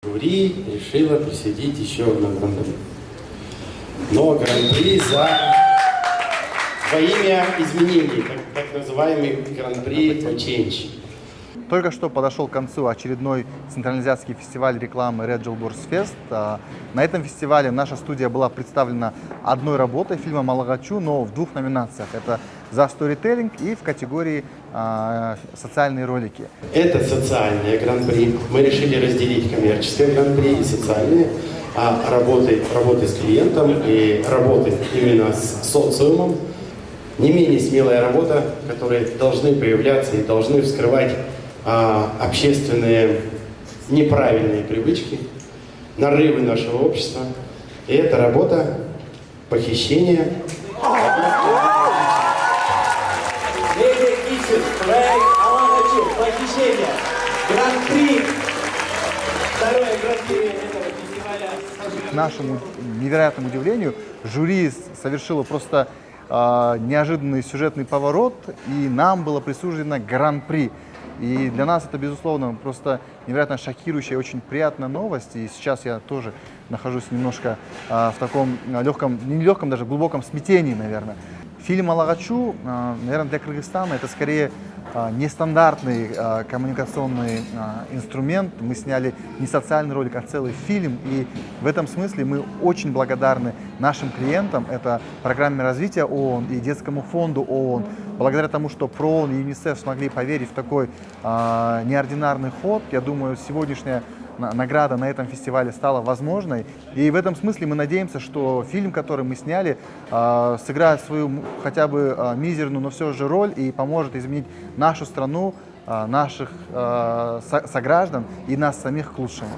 Жюри решило присудить еще одно гран-при. Но гран-при во имя изменений, так называемый гран-при for Change. Только что подошел к концу очередной центральноазиатский фестиваль рекламы Red Jewel Burst Fest. На этом фестивале наша студия была представлена одной работой фильма «Малагачу», но в двух номинациях. Это за сторителлинг и в категории социальные ролики. Это социальное гран-при. Мы решили разделить коммерческое гран-при и социальные. Работы с клиентом и работы именно с социумом. Не менее смелая работа, которые должны появляться и должны вскрывать общественные неправильные привычки, нарывы нашего общества. И это работа похищения. Проект «Малагачу», похищение, гран-при, второе гран-при этого фестиваля. К нашему невероятному удивлению, жюри совершило просто неожиданный сюжетный поворот, и нам было присуждено гран-при. И для нас это, безусловно, просто невероятно шокирующая, очень приятная новость. И сейчас я тоже нахожусь немножко в таком легком, не легком, даже глубоком смятении, наверное. Фильм «Малагачу», наверное, для Кыргызстана это скорее нестандартный коммуникационный инструмент. Мы сняли не социальный ролик, а целый фильм. И в этом смысле мы очень благодарны нашим клиентам. Это программе развития ООН и Детскому фонду ООН. Благодаря тому, что ПРООН и ЮНИСЕФ смогли поверить в такой неординарный ход, я думаю, сегодняшняя награда на этом фестивале стала возможной. И в этом смысле мы надеемся, что фильм, который мы сняли, сыграет свою хотя бы мизерную, но все же роль и поможет изменить нашу страну, наших сограждан и нас самих к лучшему.